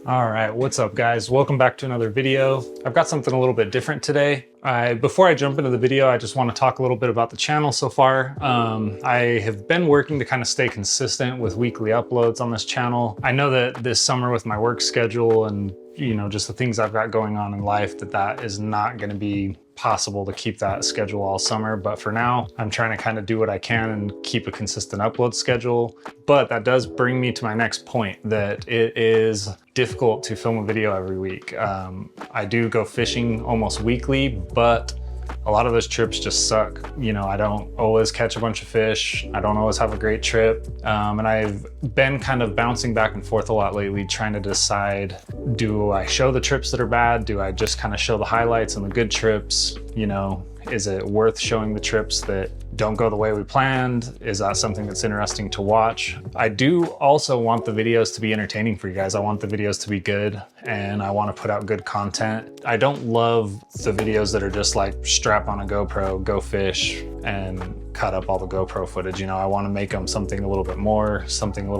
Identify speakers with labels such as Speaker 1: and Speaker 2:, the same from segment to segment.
Speaker 1: All right, what's up guys? Welcome back to another video. I've got something a little bit different today. Before I jump into the video, I just want to talk a little bit about the channel so far. I have been working to kind of stay consistent with weekly uploads on this channel. I know that this summer with my work schedule and just the things I've got going on in life, that is not going to be possible to keep that schedule all summer. But for now, I'm trying to kind of do what I can and keep a consistent upload schedule. But that does bring me to my next point, that it is difficult to film a video every week. I do go fishing almost weekly, but a lot of those trips just suck. I don't always catch a bunch of fish. I don't always have a great trip. And I've been kind of bouncing back and forth a lot lately, trying to decide, do I show the trips that are bad? Do I just kind of show the highlights and the good trips? Is it worth showing the trips that don't go the way we planned? Is that something that's interesting to watch? I do also want the videos to be entertaining for you guys. I want the videos to be good and I want to put out good content. I don't love the videos that are just like strap on a GoPro, go fish and cut up all the GoPro footage. I want to make them something a little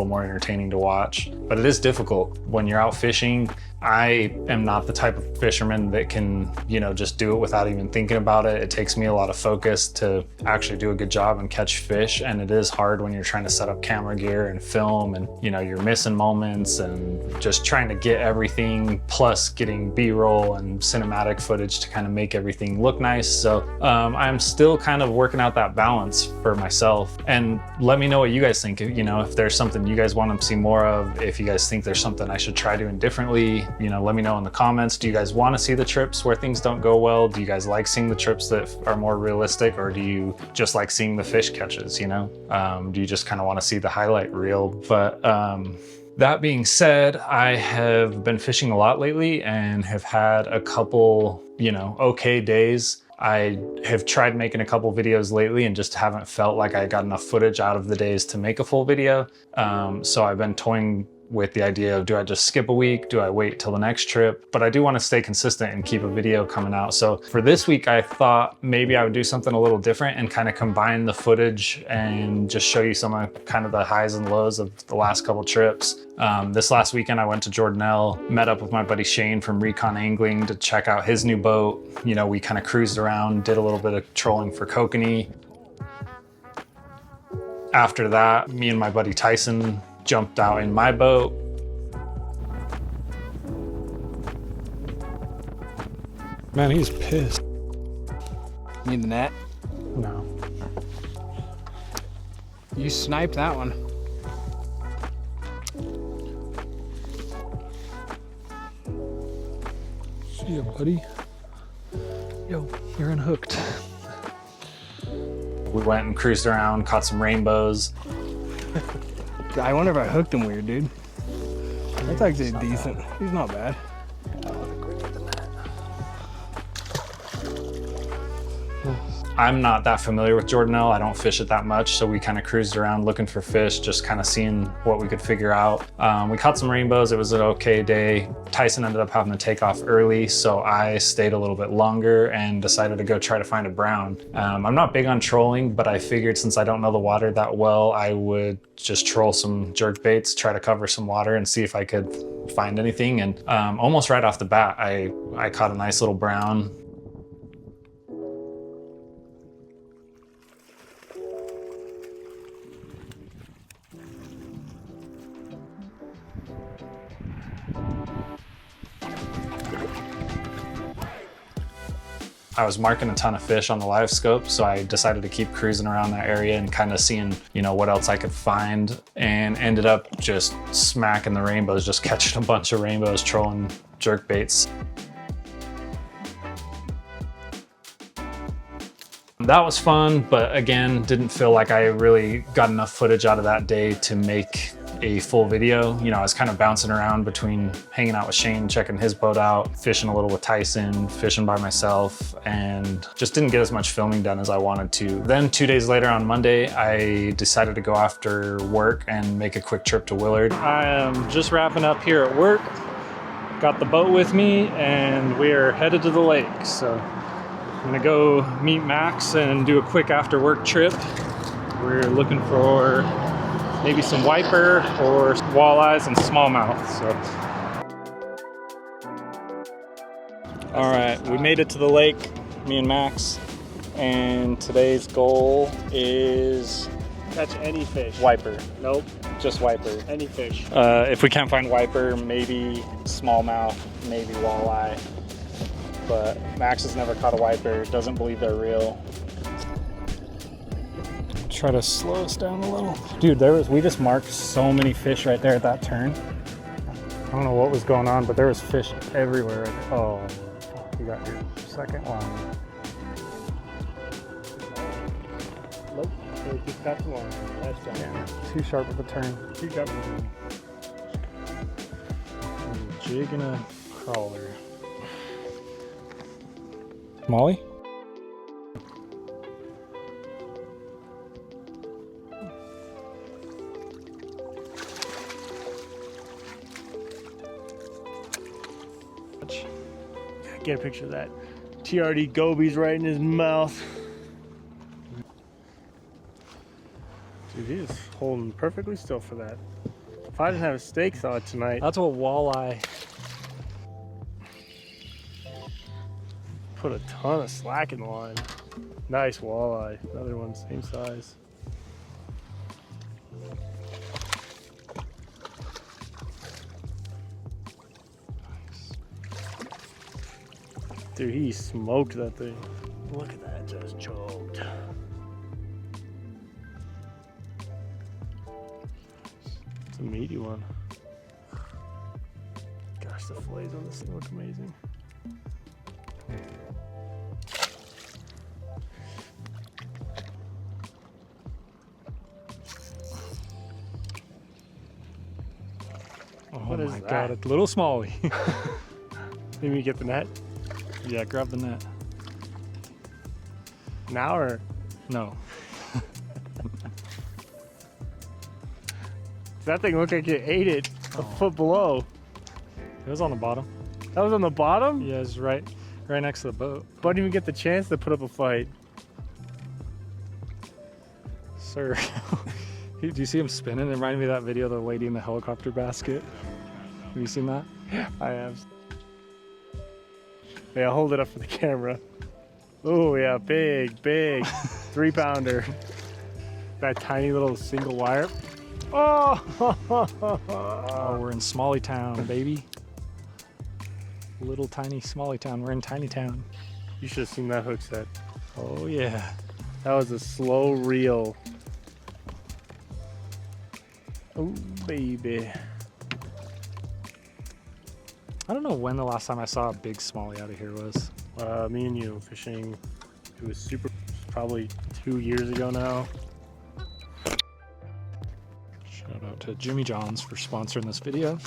Speaker 1: more entertaining to watch. But it is difficult when you're out fishing. I am not the type of fisherman that can, just do it without even thinking about it. It takes me a lot of focus to actually do a good job and catch fish. And it is hard when you're trying to set up camera gear and film and, you're missing moments and just trying to get everything, plus getting B-roll and cinematic footage to kind of make everything look nice. So I'm still kind of working out that balance for myself. And let me know what you guys think. If there's something you guys want to see more of, if you guys think there's something I should try doing differently, let me know in the comments. Do you guys want to see the trips where things don't go well? Do you guys like seeing the trips that are more realistic, or do you just like seeing the fish catches? Do you just kind of want to see the highlight reel? But that being said, I have been fishing a lot lately and have had a couple, okay days. I have tried making a couple videos lately and just haven't felt like I got enough footage out of the days to make a full video. So I've been toying with the idea of, do I just skip a week? Do I wait till the next trip? But I do want to stay consistent and keep a video coming out. So for this week, I thought maybe I would do something a little different and kind of combine the footage and just show you some of kind of the highs and lows of the last couple trips. This last weekend, I went to Jordanelle, met up with my buddy Shane from Recon Angling to check out his new boat. We kind of cruised around, did a little bit of trolling for kokanee. After that, me and my buddy Tyson jumped out in my boat.
Speaker 2: Man, he's pissed.
Speaker 3: Need the net?
Speaker 1: No.
Speaker 3: You sniped that one.
Speaker 2: See ya, buddy. Yo, you're unhooked.
Speaker 1: We went and cruised around, caught some rainbows.
Speaker 3: I wonder if I hooked him weird, dude. That's actually decent. He's not bad.
Speaker 1: I'm not that familiar with Jordanelle. I don't fish it that much, so we kind of cruised around looking for fish, just kind of seeing what we could figure out. We caught some rainbows. It was an okay day. Tyson ended up having to take off early, so I stayed a little bit longer and decided to go try to find a brown. I'm not big on trolling, but I figured since I don't know the water that well, I would just troll some jerk baits, try to cover some water and see if I could find anything. And almost right off the bat, I caught a nice little brown. I was marking a ton of fish on the live scope, so I decided to keep cruising around that area and kind of seeing, what else I could find, and ended up just smacking the rainbows, just catching a bunch of rainbows, trolling jerk baits. That was fun, but again, didn't feel like I really got enough footage out of that day to make a full video. I was kind of bouncing around between hanging out with Shane, checking his boat out, fishing a little with Tyson, fishing by myself, and just didn't get as much filming done as I wanted to. Then 2 days later on Monday, I decided to go after work and make a quick trip to Willard. I am just wrapping up here at work. Got the boat with me and we are headed to the lake. So I'm gonna go meet Max and do a quick after work trip. We're looking for maybe some wiper or walleyes and smallmouth. So All right, we made it to the lake, me and Max, and today's goal is
Speaker 3: Catch any fish.
Speaker 1: wiper.
Speaker 3: Nope.
Speaker 1: Just wiper.
Speaker 3: Any fish.
Speaker 1: If we can't find wiper, maybe smallmouth, maybe walleye. But Max has never caught a wiper, doesn't believe they're real. Try to slow us down a little. Dude, we just marked so many fish right there at that turn. I don't know what was going on, but there was fish everywhere. Oh, you got your second line.
Speaker 3: Nope. So just got the one. Last time.
Speaker 1: Yeah, too sharp of a turn.
Speaker 3: He got me.
Speaker 1: Jig and a crawler. Molly?
Speaker 3: Get a picture of that. TRD gobies right in his mouth. Dude, he is holding perfectly still for that. If I didn't have a steak saw tonight,
Speaker 1: That's what walleye.
Speaker 3: put a ton of slack in the line. Nice walleye. Another one, same size. Dude, he smoked that thing. Look at that, just choked. It's a meaty one. Gosh, the fillets on this thing look amazing.
Speaker 1: Oh
Speaker 3: What is
Speaker 1: my
Speaker 3: that?
Speaker 1: god, a little smallie.
Speaker 3: Maybe you get the net
Speaker 1: Yeah, grab the net.
Speaker 3: now or
Speaker 1: No.
Speaker 3: that thing looked like it ate it a foot below.
Speaker 1: It was on the bottom.
Speaker 3: That was on the bottom?
Speaker 1: Yeah, it's right next to the boat.
Speaker 3: But didn't even get the chance to put up a fight.
Speaker 1: Sir. Do you see him spinning? It reminded me of that video of the lady in the helicopter basket. Have you seen that?
Speaker 3: I have. Yeah, I'll hold it up for the camera. Oh yeah, big, 3-pounder. That tiny little single wire. Oh!
Speaker 1: Oh, we're in Smalley Town, baby. Little tiny Smalley Town. We're in Tiny Town.
Speaker 3: You should have seen that hook set.
Speaker 1: Oh yeah.
Speaker 3: That was a slow reel. Oh baby.
Speaker 1: I don't know when the last time I saw a big smallie out of here was.
Speaker 3: Me and you fishing. It was super. Probably 2 years ago now.
Speaker 1: Shout out to Jimmy John's for sponsoring this video.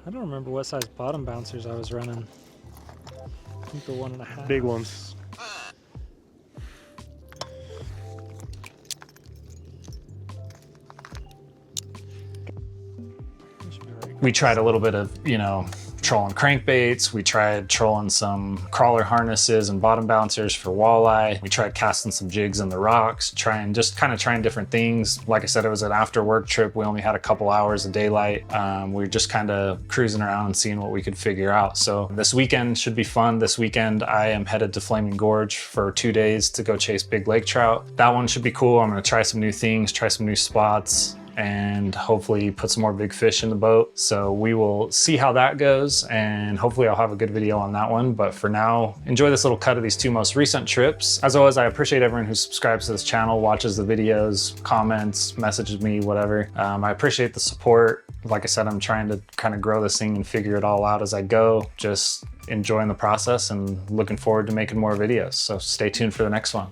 Speaker 1: I don't remember what size bottom bouncers I was running. I think they're 1.5.
Speaker 3: Big ones.
Speaker 1: We tried a little bit of, trolling crankbaits. We tried trolling some crawler harnesses and bottom bouncers for walleye. We tried casting some jigs in the rocks, trying different things. Like I said, it was an after work trip. We only had a couple hours of daylight. We were just kind of cruising around and seeing what we could figure out. So this weekend should be fun. This weekend I am headed to Flaming Gorge for 2 days to go chase big lake trout. That one should be cool. I'm gonna try some new things, try some new spots, and hopefully put some more big fish in the boat. So we will see how that goes, and hopefully I'll have a good video on that one. But for now, enjoy this little cut of these 2 most recent trips. As always, I appreciate everyone who subscribes to this channel, watches the videos, comments, messages me, whatever. I appreciate the support. Like I said, I'm trying to kind of grow this thing and figure it all out as I go. Just enjoying the process and looking forward to making more videos. So stay tuned for the next one.